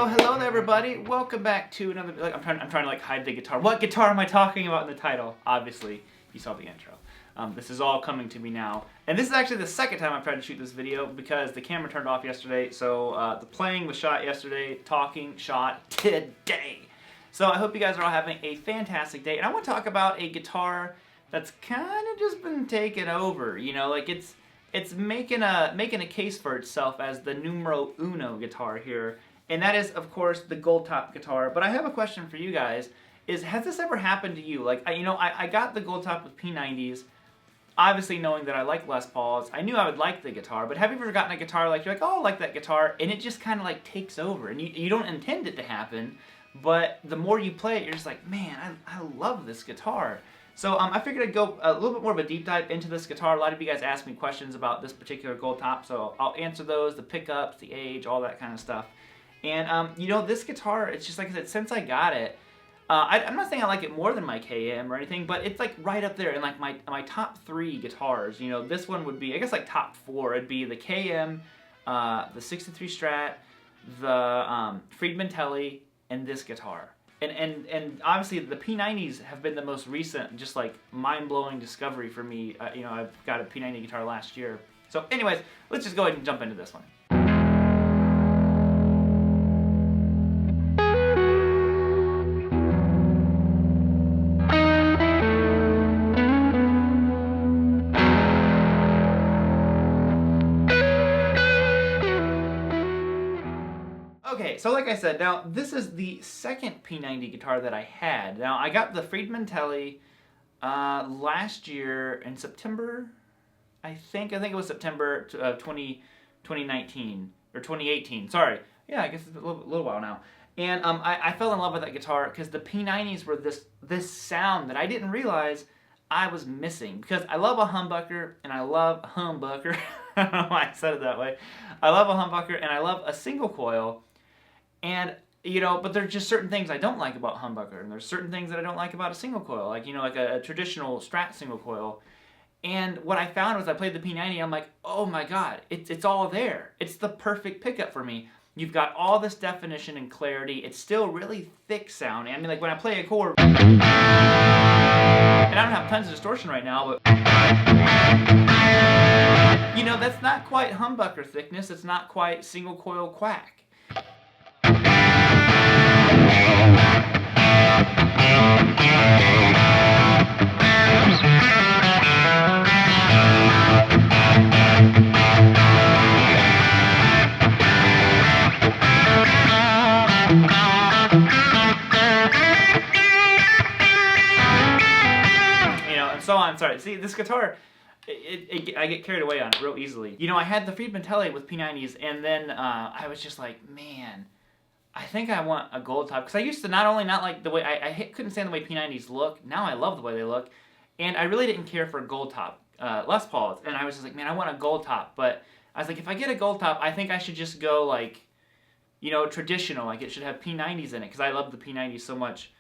Hello there, everybody. Welcome back to another. I'm trying to like hide the guitar. What guitar am I talking about in the title? Obviously, you saw the intro. This is all coming to me now, and this is actually the second time I've tried to shoot this video because the camera turned off yesterday. So the playing was shot yesterday, talking shot today. So I hope you guys are all having a fantastic day, and I want to talk about a guitar that's kind of just been taken over. You know, like it's making a case for itself as the numero uno guitar here. And that is, of course, the gold top guitar. But I have a question for you guys, has this ever happened to you? Like, I got the gold top with P90s, obviously knowing that I like Les Pauls. I knew I would like the guitar, but have you ever gotten a guitar like, you're like, oh, I like that guitar, and it just kind of like takes over, and you don't intend it to happen, but the more you play it, you're just like, man, I love this guitar. So I figured I'd go a little bit more of a deep dive into this guitar. A lot of you guys asked me questions about this particular gold top, so I'll answer those, the pickups, the age, all that kind of stuff. And, this guitar, it's just like I said, since I got it, I'm not saying I like it more than my KM or anything, but it's like right up there in like my top 3 guitars. You know, this one would be, I guess like top 4. It'd be the KM, the 63 Strat, the Friedman Telly, and this guitar. And obviously the P90s have been the most recent, just like mind-blowing discovery for me. I've got a P90 guitar last year. So anyways, let's just go ahead and jump into this one. Okay, so like I said, now this is the second P90 guitar that I had. Now I got the Friedman Telly last year in September, I think it was September 2019 or 2018. Sorry, yeah, I guess it's a little while now. And I fell in love with that guitar because the P90s were this sound that I didn't realize I was missing, because I love a humbucker and I love a humbucker. I don't know why I said it that way. I love a humbucker and I love a single coil. And, but there's just certain things I don't like about humbucker, and there's certain things that I don't like about a single coil, like, like a traditional Strat single coil. And what I found was I played the P90, I'm like, oh my god, it's all there. It's the perfect pickup for me. You've got all this definition and clarity. It's still really thick sound. I mean, like when I play a chord, and I don't have tons of distortion right now, but that's not quite humbucker thickness. It's not quite single coil quack. And so on. Sorry. See, this guitar, I get carried away on it real easily. I had the Friedman Telly with P90s, and then I was just like, man, I think I want a gold top, because I used to not like the way, I couldn't stand the way P90s look. Now I love the way they look, and I really didn't care for a gold top Les Pauls, and I was just like, man, I want a gold top. But I was like, if I get a gold top, I think I should just go like, traditional, like it should have P90s in it, because I love the P90s so much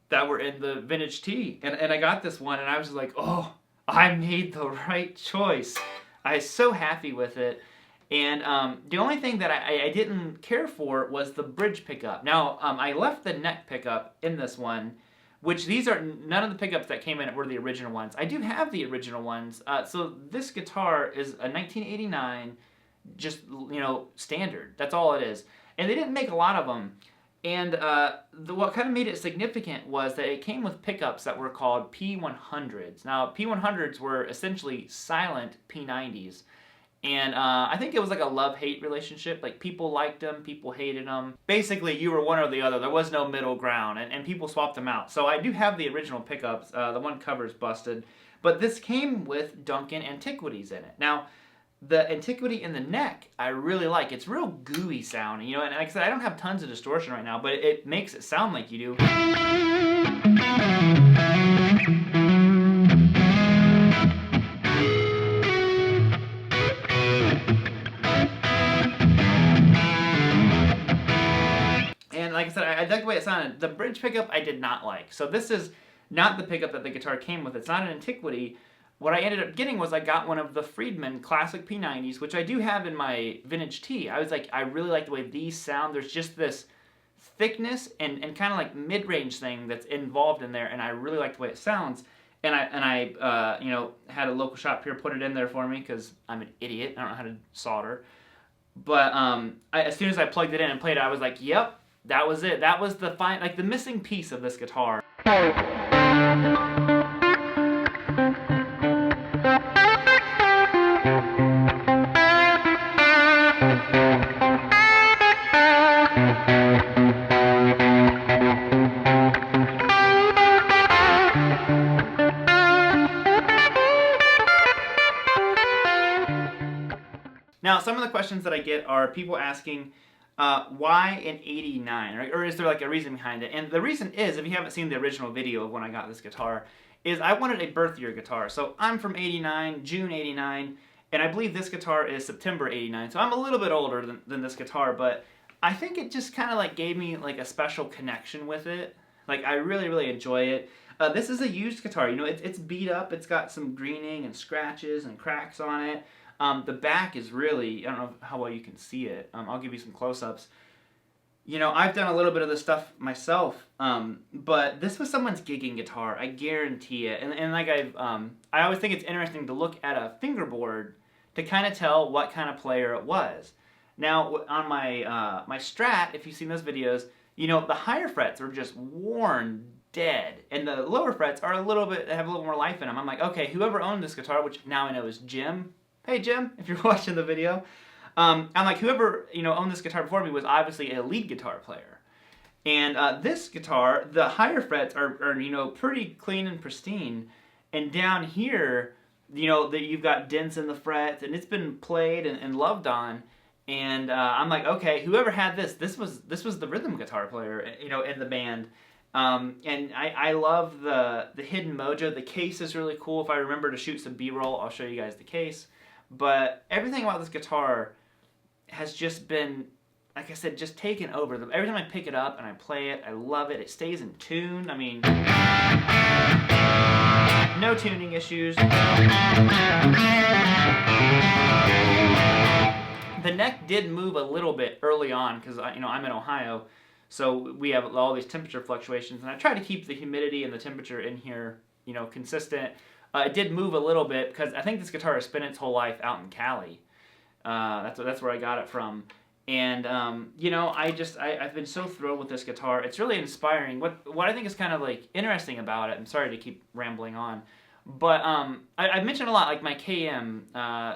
that were in the vintage T. And I got this one, and I was just like, oh, I made the right choice. I was so happy with it. And the only thing that I didn't care for was the bridge pickup. Now, I left the neck pickup in this one, which these are, none of the pickups that came in were the original ones. I do have the original ones. So this guitar is a 1989, just, standard. That's all it is. And they didn't make a lot of them. And what kind of made it significant was that it came with pickups that were called P100s. Now, P100s were essentially silent P90s. And I think it was like a love-hate relationship. Like, people liked them, people hated them. Basically, you were one or the other. There was no middle ground, and people swapped them out. So I do have the original pickups. The one cover's busted. But this came with Duncan Antiquities in it. Now, the Antiquity in the neck, I really like. It's real gooey sounding, and like I said, I don't have tons of distortion right now, but it makes it sound like you do. Like I said, I liked the way it sounded. The bridge pickup I did not like. So this is not the pickup that the guitar came with. It's not an Antiquity. what I ended up getting was I got one of the Friedman Classic P90s, which I do have in my vintage tee. I was like, I really like the way these sound. There's just this thickness and kind of like mid-range thing that's involved in there, and I really like the way it sounds. And I you know, had a local shop here put it in there for me because I'm an idiot. I don't know how to solder. But as soon as I plugged it in and played it, I was like, yep, that was it. That was the like the missing piece of this guitar. Now, some of the questions that I get are people asking, why an 89? Or is there like a reason behind it? And the reason is, if you haven't seen the original video of when I got this guitar, is I wanted a birth year guitar. So I'm from 89, June 89, and I believe this guitar is September 89. So I'm a little bit older than this guitar, but I think it just kind of like gave me like a special connection with it. Like I really, really enjoy it. This is a used guitar. You know, it's beat up. It's got some greening and scratches and cracks on it. The back is really, I don't know how well you can see it. I'll give you some close-ups. You know, I've done a little bit of this stuff myself, but this was someone's gigging guitar. I guarantee it. And like I always think it's interesting to look at a fingerboard to kind of tell what kind of player it was. Now, on my my Strat, if you've seen those videos, you know, the higher frets are just worn dead, and the lower frets are have a little more life in them. I'm like, okay, whoever owned this guitar, which now I know is Jim. Hey Jim, if you're watching the video, I'm like, whoever, you know, owned this guitar before me was obviously a lead guitar player. And this guitar, the higher frets are you know, pretty clean and pristine, and down here, you know, that you've got dents in the frets, and it's been played and loved on. And I'm like, okay, whoever had this was the rhythm guitar player, you know, in the band. And I love the hidden mojo. The case is really cool. If I remember to shoot some B-roll, I'll show you guys the case. But everything about this guitar has just been, like I said, just taken over. Every time I pick it up and I play it, I love it. It stays in tune. I mean, no tuning issues. The neck did move a little bit early on because, you know, I'm in Ohio, so we have all these temperature fluctuations, and I try to keep the humidity and the temperature in here, you know, consistent. It did move a little bit because I think this guitar has spent its whole life out in Cali. That's where I got it from. And, you know, I've been so thrilled with this guitar. It's really inspiring. What I think is kind of, like, interesting about it, I'm sorry to keep rambling on, but I've mentioned a lot, like my KM,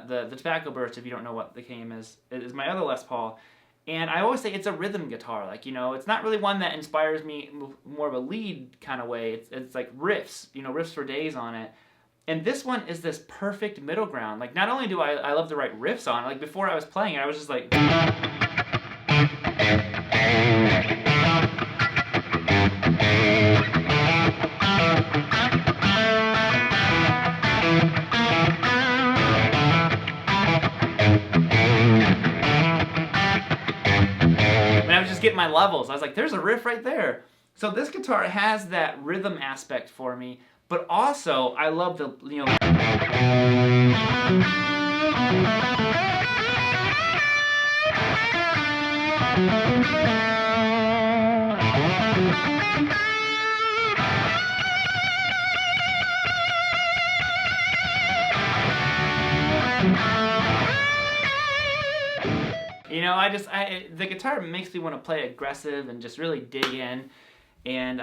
the Tobacco Burst, if you don't know what the KM is my other Les Paul. And I always say it's a rhythm guitar. Like, you know, it's not really one that inspires me more of a lead kind of way. It's like riffs, you know, riffs for days on it. And this one is this perfect middle ground. Like, not only do I love to write riffs on it, like, before I was playing it, I was just like... And I was just getting my levels. I was like, there's a riff right there. So this guitar has that rhythm aspect for me. But also, I love the, you know... You know, the guitar makes me want to play aggressive and just really dig in. And,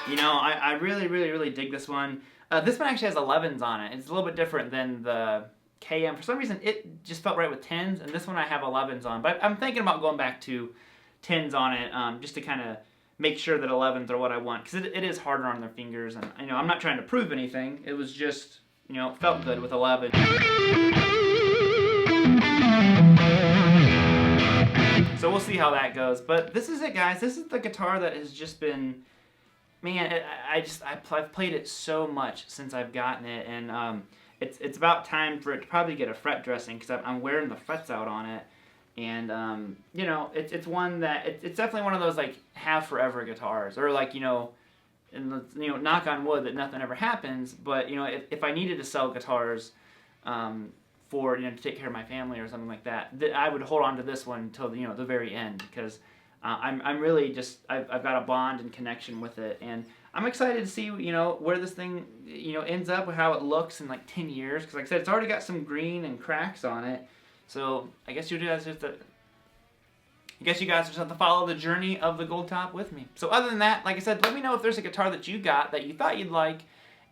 you know, I really, really, really dig this one. This one actually has 11s on it. It's a little bit different than the KM. For some reason, it just felt right with 10s, and this one I have 11s on. But I'm thinking about going back to 10s on it, just to kind of make sure that 11s are what I want. Because it is harder on their fingers, and, you know, I'm not trying to prove anything. It was just, you know, it felt good with 11. So we'll see how that goes. But this is it, guys. This is the guitar that has just been... Man, I've played it so much since I've gotten it, and it's about time for it to probably get a fret dressing because I'm wearing the frets out on it, and you know, it's one that it's definitely one of those like have forever guitars, or like, you know, and you know, knock on wood that nothing ever happens, but you know, if I needed to sell guitars for, you know, to take care of my family or something like that, I would hold on to this one until, you know, the very end, because I'm really just, I've got a bond and connection with it, and I'm excited to see, you know, where this thing, you know, ends up, how it looks in like 10 years, because like I said, it's already got some green and cracks on it, so I guess you guys just have to follow the journey of the gold top with me. So other than that, like I said, let me know if there's a guitar that you got that you thought you'd like,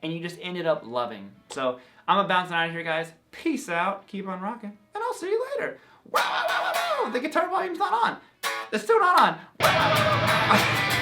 and you just ended up loving. So I'm bouncing out of here, guys. Peace out, keep on rocking, and I'll see you later. Wow, wow, wow, wow, wow. The guitar volume's not on. It's still not on. Wow, wow, wow, wow.